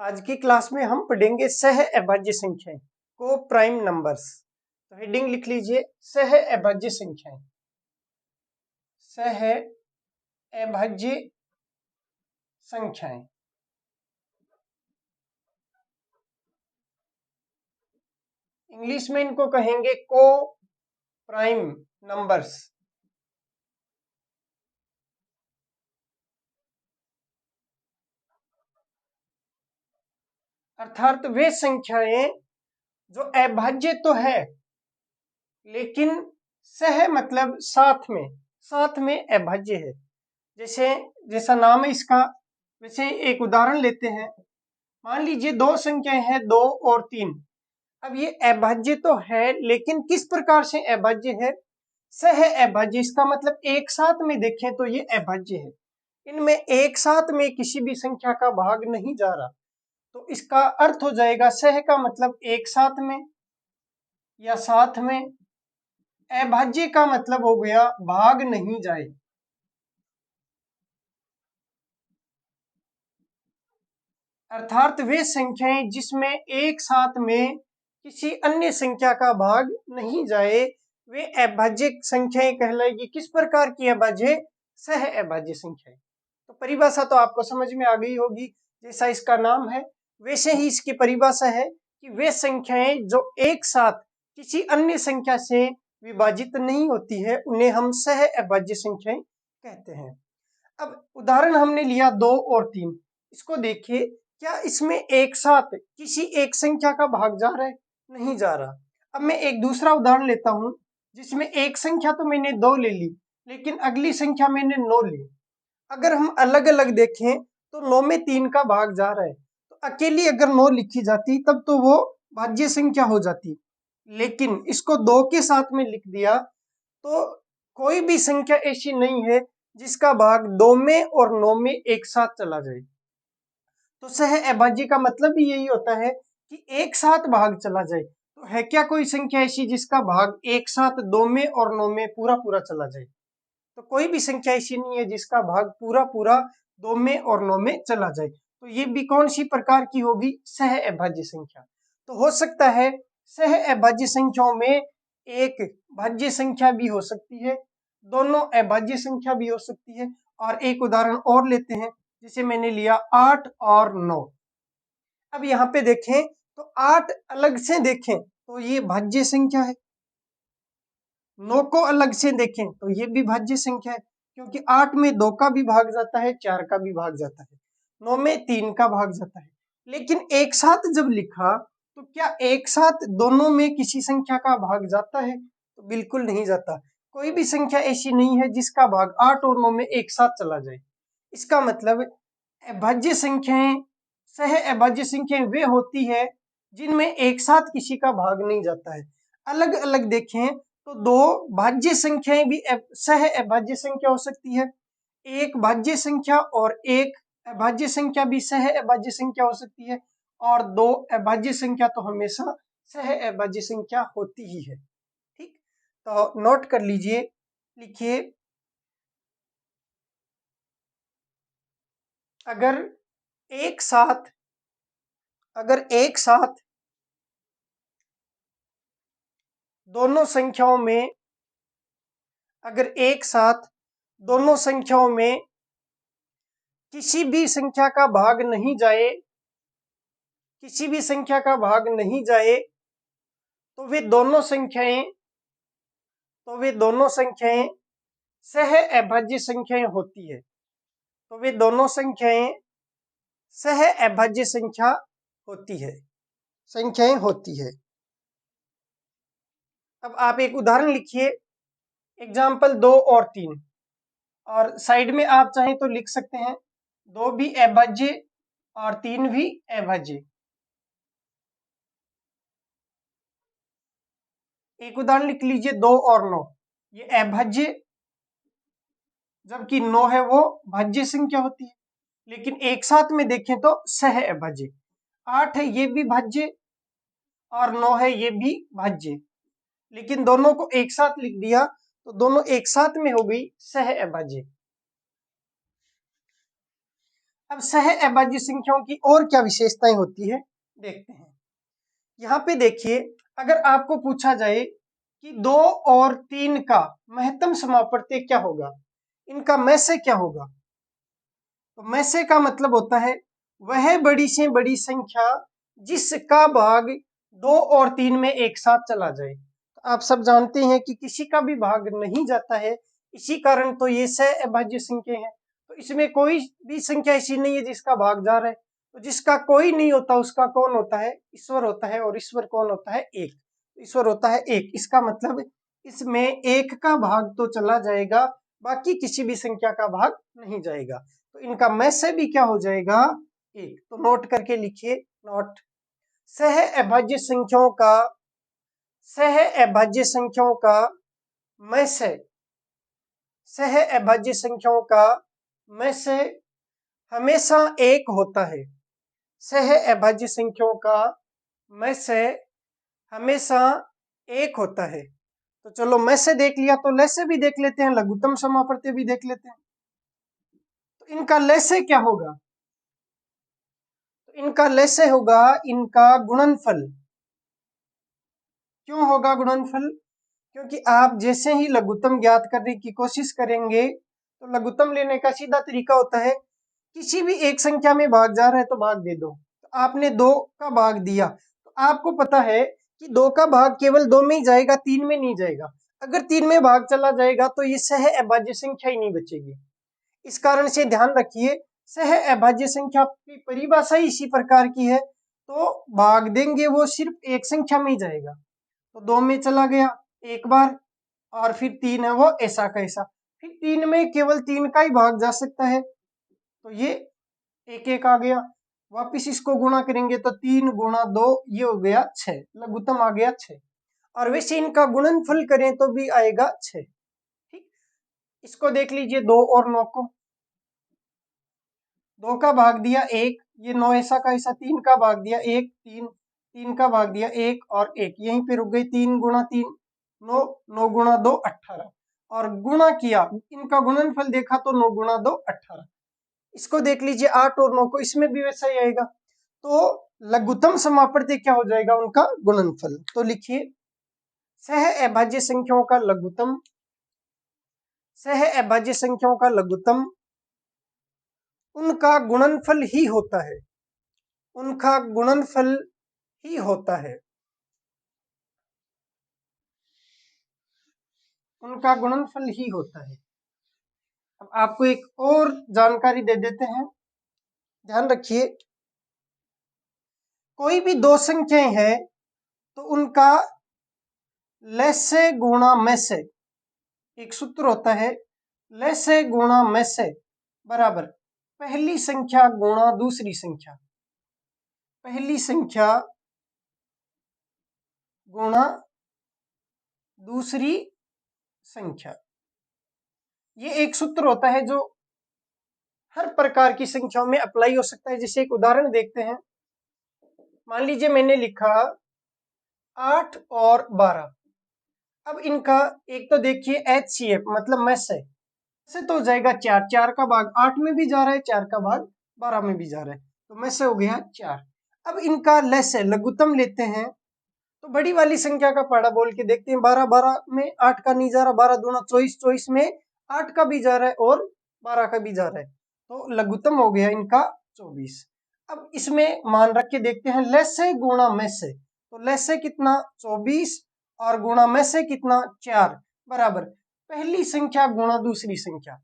आज की क्लास में हम पढ़ेंगे सह अभाज्य संख्याएं, को प्राइम नंबर्स। तो हेडिंग लिख लीजिए, सह अभाज्य संख्याएं। सह अभाज्य संख्याएं। इंग्लिश में इनको कहेंगे को प्राइम नंबर्स। अर्थात वे संख्याएं जो अभाज्य तो है लेकिन सह मतलब साथ में अभाज्य है। जैसा नाम है इसका, वैसे एक उदाहरण लेते हैं। मान लीजिए दो संख्याएं हैं 2 और 3। अब ये अभाज्य तो है लेकिन किस प्रकार से अभाज्य है? सह अभाज्य। इसका मतलब एक साथ में देखें तो ये अभाज्य है। इनमें एक साथ में किसी भी संख्या का भाग नहीं जा रहा, तो इसका अर्थ हो जाएगा सह का मतलब एक साथ में या साथ में। अभाज्य का मतलब हो गया भाग नहीं जाए। अर्थात वे संख्याएं जिसमें एक साथ में किसी अन्य संख्या का भाग नहीं जाए, वे अभाज्य संख्याएं कहलाएगी। किस प्रकार की अभाज्य? सह अभाज्य संख्याएं। तो परिभाषा तो आपको समझ में आ गई होगी। जैसा इसका नाम है वैसे ही इसकी परिभाषा है कि वे संख्याएं जो एक साथ किसी अन्य संख्या से विभाजित नहीं होती है, उन्हें हम सह अभाज्य संख्याएं कहते हैं। अब उदाहरण हमने लिया 2 और 3। इसको देखिए, क्या इसमें एक साथ किसी एक संख्या का भाग जा रहा है? नहीं जा रहा। अब मैं एक दूसरा उदाहरण लेता हूं जिसमें एक संख्या तो मैंने 2 ले ली लेकिन अगली संख्या मैंने 9 ली। अगर हम अलग अलग देखें तो 9 में 3 का भाग जा रहा है, तो अकेली अगर 9 लिखी जाती तब तो वो भाज्य संख्या हो जाती। लेकिन इसको 2 के साथ में लिख दिया तो कोई भी संख्या ऐसी नहीं है जिसका भाग 2 में और 9 में एक साथ चला जाए। तो सह अभाज्य का मतलब भी यही होता है कि एक साथ भाग चला जाए। तो है क्या कोई संख्या ऐसी जिसका भाग एक साथ 2 में और 9 में पूरा पूरा चला जाए? तो कोई भी संख्या ऐसी नहीं है जिसका भाग पूरा पूरा 2 में और 9 में चला जाए। तो ये भी कौन सी प्रकार की होगी? सह अभाज्य संख्या। तो हो सकता है सह अभाज्य संख्याओं में एक भाज्य संख्या भी हो सकती है, दोनों अभाज्य संख्या भी हो सकती है। और एक उदाहरण और लेते हैं, जिसे मैंने लिया 8 और 9। अब यहाँ पे देखें तो 8 अलग से देखें तो ये भाज्य संख्या है, 9 को अलग से देखें तो ये भी भाज्य संख्या है, क्योंकि 8 में 2 का भी भाग जाता है, 4 का भी भाग जाता है, 9 में 3 का भाग जाता है। लेकिन एक साथ जब लिखा तो क्या एक साथ दोनों में किसी संख्या का भाग जाता है? तो बिल्कुल नहीं जाता। कोई भी संख्या ऐसी नहीं है जिसका भाग 8 और 9 में एक साथ चला जाए। इसका मतलब अभाज्य संख्याएं, सह अभाज्य संख्याएं वे होती है जिनमें एक साथ किसी का भाग नहीं जाता है। अलग अलग देखें तो दो भाज्य संख्याएं भी सह अभाज्य संख्या हो सकती है, एक भाज्य संख्या और एक अभाज्य संख्या भी सह अभाज्य संख्या हो सकती है, और दो अभाज्य संख्या तो हमेशा सह अभाज्य संख्या होती ही है। ठीक, तो नोट कर लीजिए, लिखिए, अगर एक साथ दोनों संख्याओं में अगर एक साथ दोनों संख्याओं में किसी भी संख्या का भाग नहीं जाए, किसी भी संख्या का भाग नहीं जाए, तो वे दोनों संख्याएं सह अभाज्य संख्याएं होती है। तो वे दोनों संख्याएं सह अभाज्य संख्याएं होती है। अब आप एक उदाहरण लिखिए, एग्जाम्पल 2 और 3, और साइड में आप चाहें तो लिख सकते हैं 2 भी अभाज्य और 3 भी अभाज्य। एक उदाहरण लिख लीजिए 2 और 9, ये अभाज्य, जबकि 9 है वो भाज्य संख्या होती है। लेकिन एक साथ में देखें तो सह अभाज्य। 8 है ये भी भाज्य और 9 है ये भी भाज्य, लेकिन दोनों को एक साथ लिख दिया तो दोनों एक साथ में हो गई सह अभाज्य। अब सह अभाज्य संख्याओं की और क्या विशेषताएं होती है देखते हैं। यहाँ पे देखिए, अगर आपको पूछा जाए कि 2 और 3 का महत्तम समापवर्ती क्या होगा, इनका में से क्या होगा, तो में से का मतलब होता है वह बड़ी से बड़ी संख्या जिसका भाग 2 और 3 में एक साथ चला जाए। तो आप सब जानते हैं कि किसी का भी भाग नहीं जाता है, इसी कारण तो ये सह अभाज्य संख्या है। तो इसमें कोई भी संख्या ऐसी नहीं है जिसका भाग जा रहा है। तो जिसका कोई नहीं होता उसका कौन होता है, ईश्वर होता है। और ईश्वर कौन होता है, एक। ईश्वर होता है एक। इसका मतलब इसमें एक का भाग तो चला जाएगा, बाकी किसी भी संख्या का भाग नहीं जाएगा। तो इनका में से भी क्या हो जाएगा, एक। तो नोट करके लिखिए, नोट। सह अभाज्य संख्याओं का, सह अभाज्य संख्याओं का में से, सह अभाज्य संख्याओं का में से हमेशा एक होता है। सह अभाज्य संख्याओं का में से हमेशा एक होता है। तो चलो में से देख लिया, तो ले से भी देख लेते हैं, लघुत्तम समापवर्ती भी देख लेते हैं। तो इनका ले से क्या होगा, तो इनका ले से होगा इनका गुणनफल। क्यों होगा गुणनफल, क्योंकि आप जैसे ही लघुत्तम ज्ञात करने की कोशिश करेंगे तो लघुत्तम लेने का सीधा तरीका होता है, किसी भी एक संख्या में भाग जा रहा है तो भाग दे दो। तो आपने 2 का भाग दिया, तो आपको पता है कि 2 का भाग केवल 2 में ही जाएगा, 3 में नहीं जाएगा। अगर 3 में भाग चला जाएगा तो ये सह अभाज्य संख्या ही नहीं बचेगी। इस कारण से ध्यान रखिए, सह अभाज्य संख्या की परिभाषा ही इसी प्रकार की है। तो भाग देंगे वो सिर्फ एक संख्या में ही जाएगा। तो 2 में चला गया एक बार, और फिर 3 है वो ऐसा का ऐसा, फिर 3 में केवल 3 का ही भाग जा सकता है। तो ये एक एक आ गया, वापिस इसको गुणा करेंगे तो 3 गुणा 2 ये हो गया 6, लघुत्तम आ गया 6। और वैसे इनका गुणनफल करें तो भी आएगा 6। ठीक, इसको देख लीजिए 2 और 9 को, 2 का भाग दिया 1, ये 9 ऐसा का ऐसा, 3 का भाग दिया 1, 3, 3 का भाग दिया 1 और 1, यहीं पे रुक गई। 3 गुणा 3 9, 9 गुणा 2 18, और गुणा किया, इनका गुणनफल देखा तो 9 गुणा 2 18। इसको देख लीजिए 8 और 9 को, इसमें भी वैसा ही आएगा। तो लघुत्तम समापवर्ती क्या हो जाएगा, उनका गुणनफल। तो लिखिए, सह अभाज्य संख्याओं का लघुत्तम, सह अभाज्य संख्याओं का लघुत्तम उनका गुणनफल ही होता है, उनका गुणनफल ही होता है, उनका गुणनफल ही होता है। अब आपको एक और जानकारी दे देते हैं, ध्यान रखिए। कोई भी 2 संख्याएं हैं तो उनका ले से गुणा में से, एक सूत्र होता है, ले से गुणा में से बराबर पहली संख्या गुणा दूसरी संख्या, पहली संख्या गुणा दूसरी संख्या। ये एक सूत्र होता है जो हर प्रकार की संख्याओं में अप्लाई हो सकता है। जैसे एक उदाहरण देखते हैं, मान लीजिए मैंने लिखा 8 और 12। अब इनका एक तो देखिए HCF मतलब में से तो हो जाएगा 4, 4 का भाग 8 में भी जा रहा है, 4 का भाग 12 में भी जा रहा है, तो में से हो गया 4। अब इनका लेस है, लघुत्तम लेते हैं, तो बड़ी वाली संख्या का पढ़ा बोल के देखते हैं। 12, 12 में 8 का नहीं जा रहा, 12 दूना 24, 24 में 8 का भी जा रहा है और 12 का भी जा रहा है, तो लघुत्तम हो गया इनका 24। अब इसमें मान रख के देखते हैं, लेस से गुणा में से, तो लेस से कितना 24 और गुणा में से कितना 4 बराबर पहली संख्या गुणा दूसरी संख्या,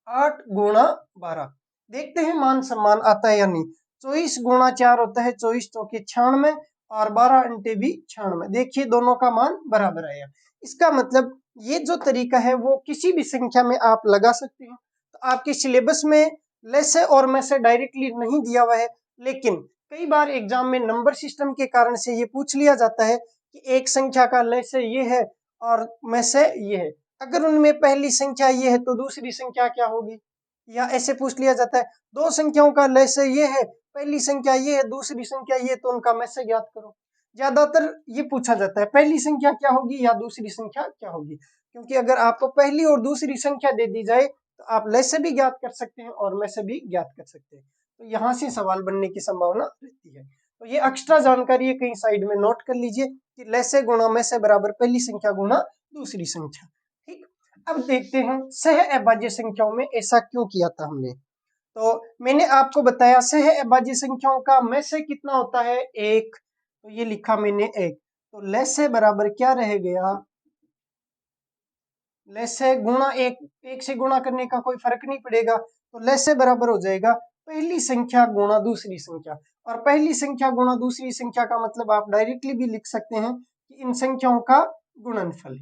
8 गुणा 12। देखते हैं मान सम्मान आता है या नहीं। 24 गुणा 4 होता है 24 चौके 96 और 12 अंटे भी 96। देखिए दोनों का मान बराबर आया। इसका मतलब ये जो तरीका है वो किसी भी संख्या में आप लगा सकते हैं। तो आपके सिलेबस में लेसे और में से डायरेक्टली नहीं दिया हुआ है, लेकिन कई बार एग्जाम में नंबर सिस्टम के कारण से ये पूछ लिया जाता है कि एक संख्या का लेसे ये है और में से ये है, अगर उनमें पहली संख्या ये है तो दूसरी संख्या क्या होगी, या ऐसे पूछ लिया जाता है 2 संख्याओं का लेसे ये है, पहली संख्या ये है दूसरी संख्या ये, तो उनका में से ज्ञात करो। ज्यादातर ये पूछा जाता है पहली संख्या क्या होगी या दूसरी संख्या क्या होगी, क्योंकि अगर आपको पहली और दूसरी संख्या दे दी जाए तो आप ले से भी ज्ञात कर सकते हैं और में से भी ज्ञात कर सकते हैं। तो यहाँ से सवाल बनने की संभावना रहती है। तो ये एक्स्ट्रा जानकारी है, कहीं साइड में नोट कर लीजिए कि ले से गुणा में से बराबर पहली संख्या गुणा दूसरी संख्या। ठीक, अब देखते हैं सह अभाज्य संख्याओं में ऐसा क्यों किया था हमने। तो मैंने आपको बताया सह अभाज्य संख्याओं का में से कितना होता है, एक। तो ये लिखा मैंने एक। तो ले से बराबर क्या रह गया, ले से गुणा एक, एक से गुणा करने का कोई फर्क नहीं पड़ेगा। तो ले से बराबर हो जाएगा पहली संख्या गुणा दूसरी संख्या। और पहली संख्या गुणा दूसरी संख्या का मतलब आप डायरेक्टली भी लिख सकते हैं कि इन संख्याओं का गुणनफल।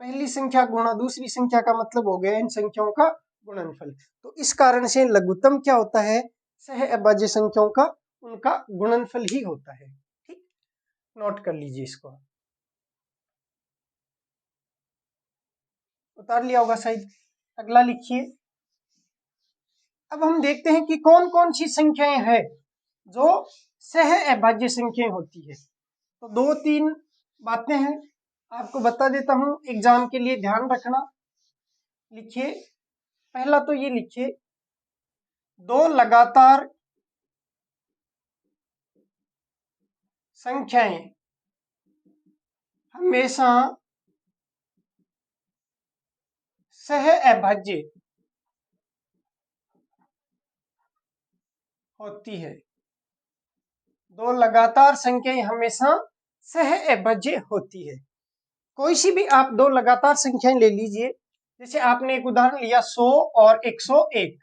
पहली संख्या गुणा दूसरी संख्या का मतलब हो गया इन संख्याओं का गुणनफल। तो इस कारण से लघुत्तम क्या होता है, सह अभाज्य संख्याओं का उनका गुणनफल ही होता है। ठीक, नोट कर लीजिए इसको, उतार लिया होगा शायद। अगला लिखिए। अब हम देखते हैं कि कौन कौन सी संख्याएं हैं जो सह अभाज्य संख्याएं होती है। तो दो तीन बातें हैं, आपको बता देता हूं, एग्जाम के लिए ध्यान रखना। लिखिए, पहला तो ये लिखिए, दो लगातार संख्याएं हमेशा सह अभाज्य होती है। दो लगातार संख्याएं हमेशा सह अभाज्य होती है। कोई सी भी आप दो लगातार संख्याएं ले लीजिए, जैसे आपने एक उदाहरण लिया 100 और 101,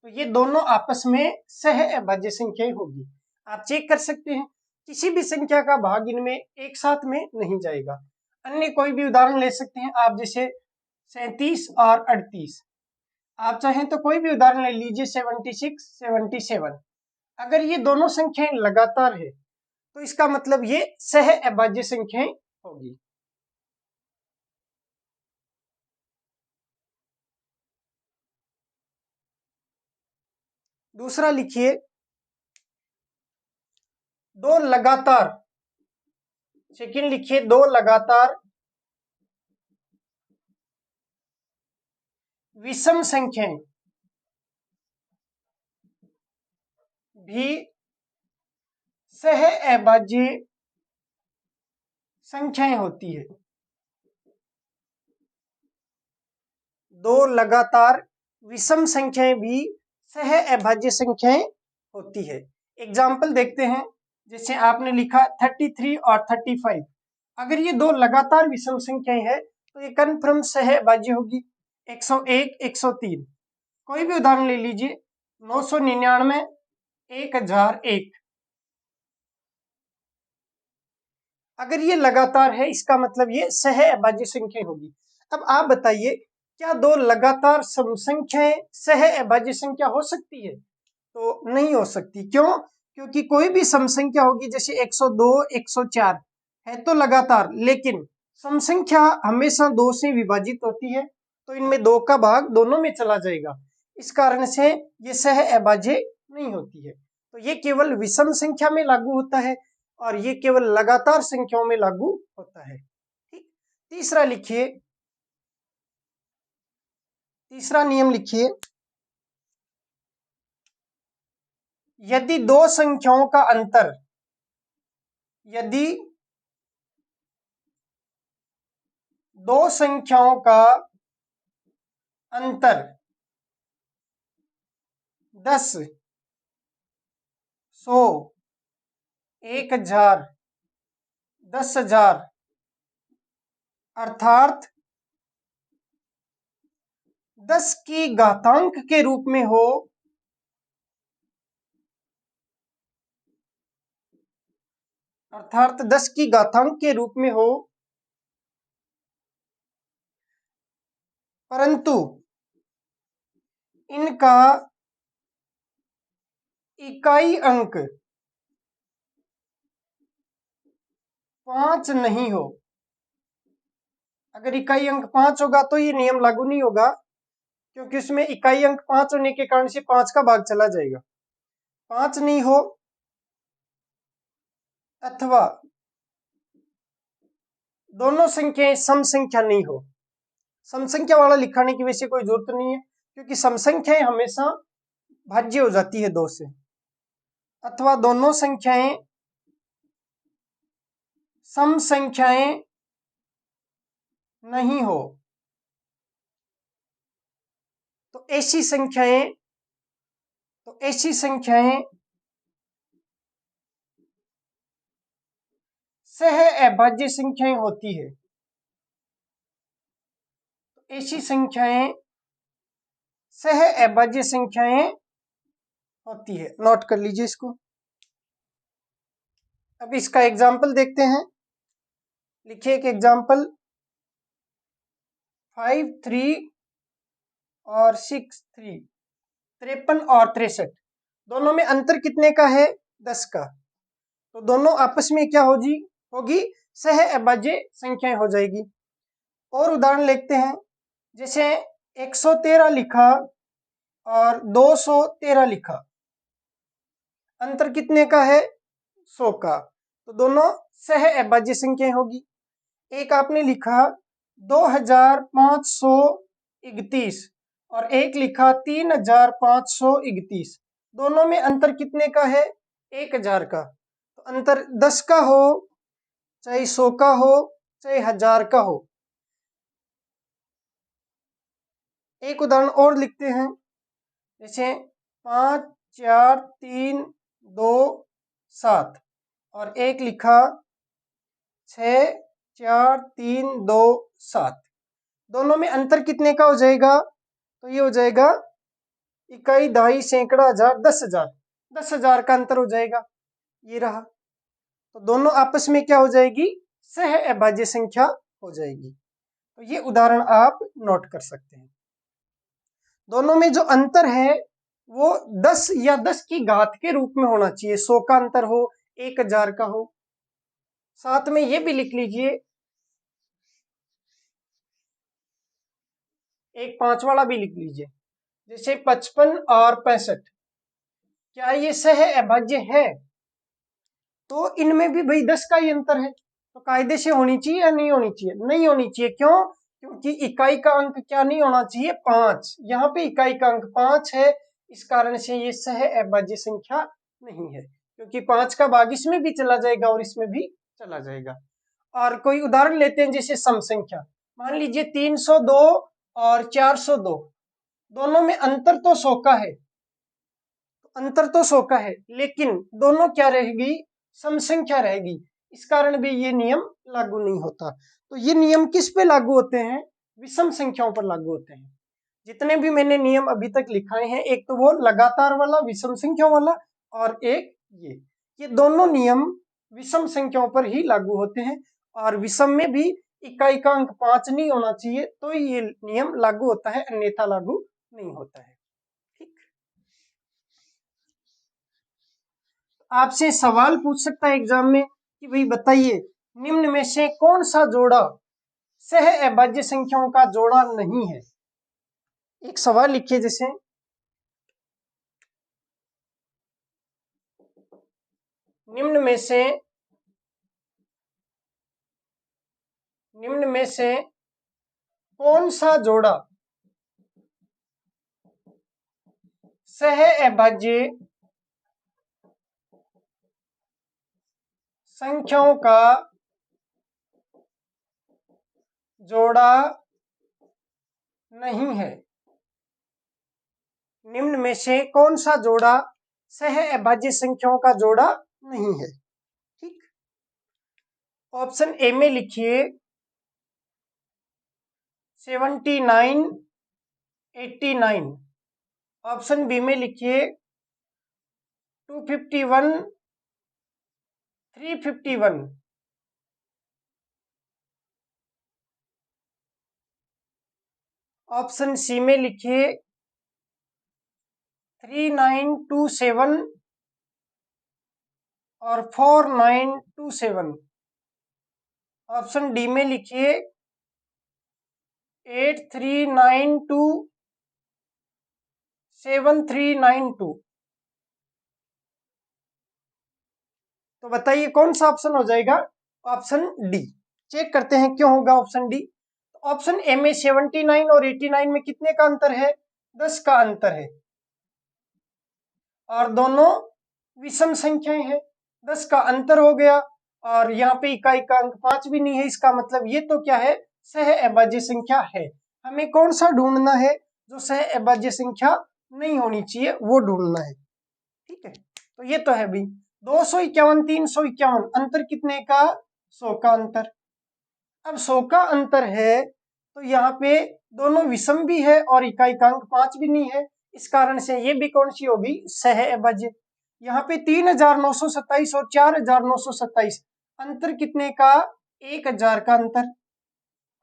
तो ये दोनों आपस में सह अभाज्य संख्याएं होगी। आप चेक कर सकते हैं, किसी भी संख्या का भाग इनमें एक साथ में नहीं जाएगा। अन्य कोई भी उदाहरण ले सकते हैं आप, जैसे 37 और 38। आप चाहें तो कोई भी उदाहरण ले लीजिए, 76, 77। अगर ये दोनों संख्याएं लगातार है तो इसका मतलब ये सह अभाज्य संख्याएं होगी। दूसरा लिखिए, दो लगातार, सेकंड लिखिए, दो लगातार विषम संख्याएं भी सह अभाज्य संख्याएं होती है। दो लगातार विषम संख्याएं भी सह अभाज्य संख्याएं होती है। एग्जाम्पल देखते हैं, जैसे आपने लिखा 33 और 35। अगर ये दो लगातार विषम संख्याएं हैं तो ये कन्फर्म सह अभाज्य होगी। 101, 103। कोई भी उदाहरण ले लीजिए, 999, 1001। अगर ये लगातार है इसका मतलब ये सह अभाज्य संख्या होगी। अब आप बताइए, क्या दो लगातार सम संख्याएं सह अभाज्य संख्या हो सकती है? तो नहीं हो सकती। क्यों? क्योंकि कोई भी सम संख्या होगी, जैसे 102, 104 है तो लगातार, लेकिन सम संख्या हमेशा दो से विभाजित होती है, तो इनमें दो का भाग दोनों में चला जाएगा। इस कारण से ये सह अभाज्य नहीं होती है। तो ये केवल विषम संख्या में लागू होता है और ये केवल लगातार संख्याओं में लागू होता है। ठीक, तीसरा लिखिए, तीसरा नियम लिखिए, यदि दो संख्याओं का अंतर, यदि दो संख्याओं का अंतर 10, 100, 1000, 10,000 अर्थात 10 की घातांक के रूप में हो, अर्थात 10 की घातांक के रूप में हो, परंतु इनका इकाई अंक 5 नहीं हो। अगर इकाई अंक 5 होगा तो ये नियम लागू नहीं होगा, क्योंकि उसमें इकाई अंक 5 होने के कारण से 5 का भाग चला जाएगा। 5 नहीं हो, अथवा दोनों संख्याएं सम संख्या नहीं हो। सम संख्या वाला लिखाने की वैसे कोई जरूरत नहीं है, क्योंकि सम संख्याएं हमेशा भाज्य हो जाती है 2 से, अथवा दोनों संख्याएं सम संख्याएं नहीं हो तो ऐसी संख्याएं सह अभाज्य संख्याएं होती है। तो ऐसी संख्याएं सह अभाज्य संख्याएं होती है। नोट कर लीजिए इसको। अब इसका एग्जाम्पल देखते हैं। लिखिए एक एग्जाम्पल, 5, 3 और 6, 3, 53 और 63, दोनों में अंतर कितने का है? 10 का। तो दोनों आपस में क्या होगी? सह अभाज्य संख्याएं हो जाएगी। और उदाहरण देखते हैं, जैसे 113 लिखा और 213 लिखा, अंतर कितने का है? 100 का। तो दोनों सह अभाज्य संख्याएं होगी। एक आपने लिखा 2531 और एक लिखा 3531, दोनों में अंतर कितने का है? 1000 का। तो अंतर 10 का हो, चाहे 100 का हो, चाहे 1000 का हो। एक उदाहरण और लिखते हैं, जैसे 5, 4, 3, 2, 7 और एक लिखा 6, 4, 3, 2, 7, दोनों में अंतर कितने का हो जाएगा? तो ये हो जाएगा इकाई, दहाई, सैकड़ा, हजार, 10,000, 10,000 का अंतर हो जाएगा। ये रहा। तो दोनों आपस में क्या हो जाएगी? सह अभाज्य संख्या हो जाएगी। तो ये उदाहरण आप नोट कर सकते हैं। दोनों में जो अंतर है वो 10 या 10 की घात के रूप में होना चाहिए। 100 का अंतर हो, 1000 का हो। साथ में ये भी लिख लीजिए, एक 5 वाला भी लिख लीजिए, जैसे 55 और 65, क्या ये सह अभाज्य है? तो इनमें भी भाई 10 का ही अंतर है, तो कायदे से होनी चाहिए या नहीं होनी चाहिए? नहीं होनी चाहिए। क्यों? क्योंकि इकाई का अंक क्या नहीं होना चाहिए? 5। यहाँ पे इकाई का अंक 5 है, इस कारण से ये सह अभाज्य संख्या नहीं है, क्योंकि 5 का भाग इसमें भी चला जाएगा और इसमें भी चला जाएगा। और कोई उदाहरण लेते हैं, जैसे सम संख्या, मान लीजिए 302 और 402, दोनों में अंतर तो 100 का है, अंतर तो 100 का है, लेकिन दोनों क्या रहेगी? सम संख्या रहेगी। इस कारण भी ये नियम लागू नहीं होता। तो ये नियम किस पे लागू होते हैं? विषम संख्याओं पर लागू होते हैं। जितने भी मैंने नियम अभी तक लिखाए हैं, एक तो वो लगातार वाला विषम संख्याओं वाला, और एक ये दोनों नियम विषम संख्याओं पर ही लागू होते हैं। और विषम में भी इकाई का अंक 5 नहीं होना चाहिए तो ये नियम लागू होता है, अन्यथा लागू नहीं होता है। आपसे सवाल पूछ सकता है एग्जाम में कि भाई बताइए, निम्न में से कौन सा जोड़ा सह अभाज्य संख्याओं का जोड़ा नहीं है? एक सवाल लिखिए, जैसे निम्न में से कौन सा जोड़ा सह अभाज्य संख्याओं का जोड़ा नहीं है? निम्न में से कौन सा जोड़ा सह अभाज्य संख्याओं का जोड़ा नहीं है? ठीक। ऑप्शन ए में लिखिए 79, 89। ऑप्शन बी में लिखिए 251, 351। ऑप्शन सी में लिखिए 3927 और 4927। ऑप्शन डी में लिखिए 8392, 7392। तो बताइए कौन सा ऑप्शन हो जाएगा? Option D. चेक करते हैं क्यों होगा ऑप्शन डी। ऑप्शन ए में 79 और 89 में कितने का अंतर है? 10 का अंतर है, और दोनों विषम संख्याएं हैं। 10 का अंतर हो गया, और यहाँ पे इकाई का अंक 5 भी नहीं है। इसका मतलब ये तो क्या है? सह अभाज्य संख्या है। हमें कौन सा ढूंढना है? जो सह अभाज्य संख्या नहीं होनी चाहिए वो ढूंढना है। ठीक है, तो ये तो है भाई 251 351 अंतर कितने का? 100 का अंतर। अब 100 का अंतर है तो यहाँ पे दोनों विषम भी है और इकाई का अंक 5 भी नहीं है। इस कारण से ये भी कौन सी होगी? सह अभाज्य। यहाँ पे 3927 और 4927 अंतर कितने का? 1000 का अंतर।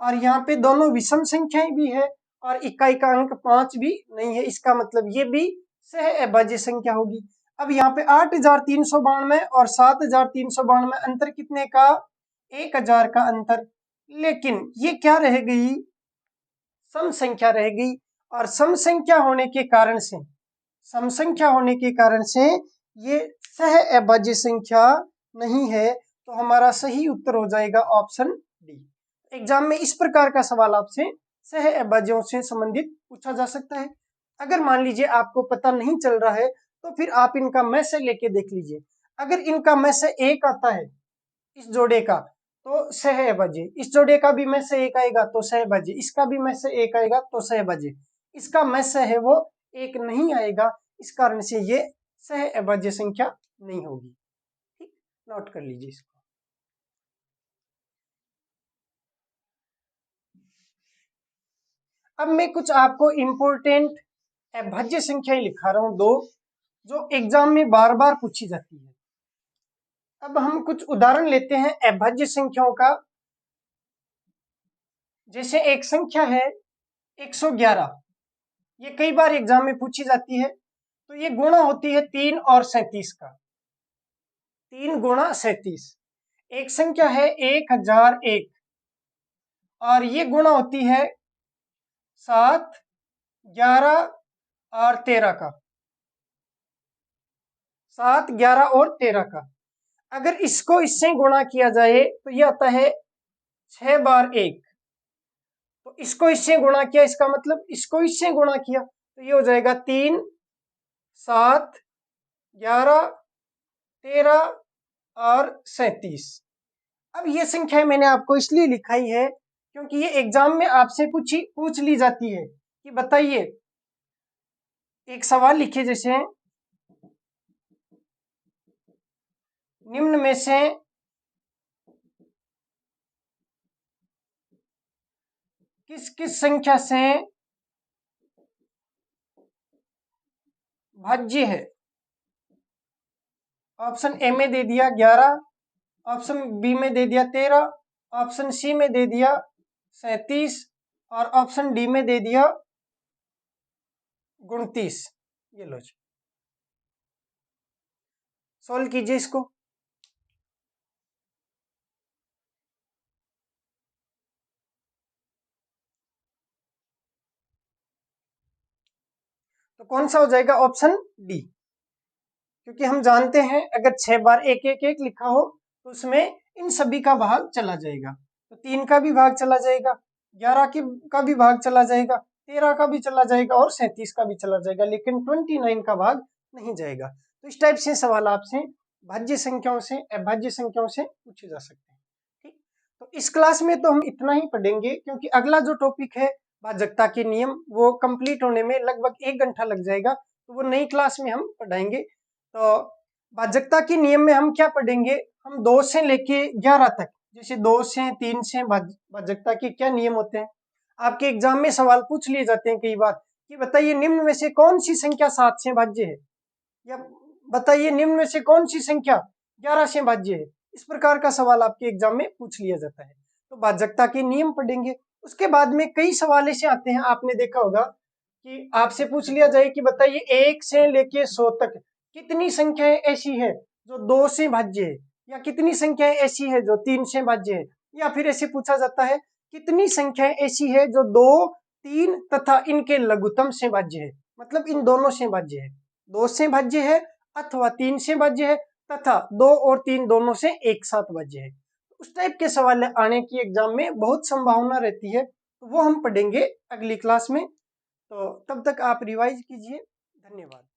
और यहाँ पे दोनों विषम संख्याएं भी है और इकाई का अंक 5 भी नहीं है। इसका मतलब ये भी सह अभाज्य संख्या होगी। अब यहाँ पे 8392 और 7392 अंतर कितने का? 1000 का अंतर। लेकिन ये क्या रह गई? सम संख्या रह गई। और सम संख्या होने के कारण से, सम संख्या होने के कारण से ये सह अभाज्य संख्या नहीं है। तो हमारा सही उत्तर हो जाएगा ऑप्शन डी। एग्जाम में इस प्रकार का सवाल आपसे सह अभाज्यों से संबंधित पूछा जा सकता है। अगर मान लीजिए आपको पता नहीं चल रहा है तो फिर आप इनका मैं से लेके देख लीजिए। अगर इनका मैं से एक आता है इस जोड़े का तो सह अभाज्य, इस जोड़े का भी मैं से एक आएगा तो सह अभाज्य, इसका भी मैं से एक आएगा तो सह अभाज्य, इसका मैं से है वो एक नहीं आएगा। इस कारण से ये सह अभाज्य संख्या नहीं होगी। ठीक, नोट कर लीजिए इसको। अब मैं कुछ आपको इंपॉर्टेंट अभाज्य संख्याएं लिखा रहा हूं, दो, जो एग्जाम में बार बार पूछी जाती है। अब हम कुछ उदाहरण लेते हैं अभाज्य संख्याओं का। जैसे एक संख्या है 111, ये कई बार एग्जाम में पूछी जाती है। तो ये गुणा होती है 3 और 37 का, 3 गुणा 37। एक संख्या है 1001 और ये गुणा होती है 7, 11 और 13 का, 7, 11 और 13 का। अगर इसको इससे गुणा किया जाए तो ये आता है 6 बार 1। तो इसको इससे गुणा किया, इसका मतलब इसको इससे गुणा किया तो ये हो जाएगा 3, 7, 11, 13 और 37। अब ये संख्या मैंने आपको इसलिए लिखाई है क्योंकि ये एग्जाम में आपसे पूछ ली जाती है कि बताइए, एक सवाल लिखिए जैसे निम्न में से किस किस संख्या से भाज्य है। ऑप्शन ए में दे दिया 11, ऑप्शन बी में दे दिया 13, ऑप्शन सी में दे दिया 37 और ऑप्शन डी में दे दिया 29। ये लो जी, सोल्व कीजिए इसको। तो कौन सा हो जाएगा? Option D. क्योंकि हम जानते हैं अगर 6 बार 1 1 1 लिखा हो तो उसमें इन सभी का भाग चला जाएगा। तो 3 का भी भाग चला जाएगा, 11 का भी भाग चला जाएगा, 13 का भी चला जाएगा और 37 का भी चला जाएगा, लेकिन 29 का भाग नहीं जाएगा। तो इस टाइप से सवाल आपसे भाज्य संख्याओं से, अभाज्य संख्याओं से पूछे जा सकते हैं। ठीक, तो इस क्लास में तो हम इतना ही पढ़ेंगे क्योंकि अगला जो टॉपिक है भाजकता के नियम, वो कंप्लीट होने में लगभग 1 घंटा लग जाएगा। तो वो नई क्लास में हम पढ़ाएंगे। तो भाजकता के नियम में हम क्या पढ़ेंगे? हम 2 से लेके 11 तक, जैसे 2 से 3 से भाजकता के क्या नियम होते हैं। आपके एग्जाम में सवाल पूछ लिए जाते हैं कई बार कि बताइए निम्न में से कौन सी संख्या 7 से भाज्य है, या बताइए निम्न में से कौन सी संख्या 11 से भाज्य है। इस प्रकार का सवाल आपके एग्जाम में पूछ लिया जाता है। तो भाजकता के नियम पढ़ेंगे। उसके बाद में कई सवाल ऐसे आते हैं, आपने देखा होगा कि आपसे पूछ लिया जाए कि बताइए 1 से लेके 100 तक कितनी संख्याएं ऐसी है जो 2 से भाज्य है, या कितनी संख्याएं ऐसी है जो 3 से भाज्य है, या फिर ऐसे पूछा जाता है कितनी संख्याएं ऐसी है जो 2, 3 तथा इनके लघुत्तम से भाज्य है, मतलब इन दोनों से भाज्य है। 2 से भाज्य है अथवा 3 से भाज्य है तथा 2 और 3 दोनों से एक साथ भाज्य है। उस टाइप के सवाल आने की एग्जाम में बहुत संभावना रहती है। तो वो हम पढ़ेंगे अगली क्लास में। तो तब तक आप रिवाइज कीजिए। धन्यवाद।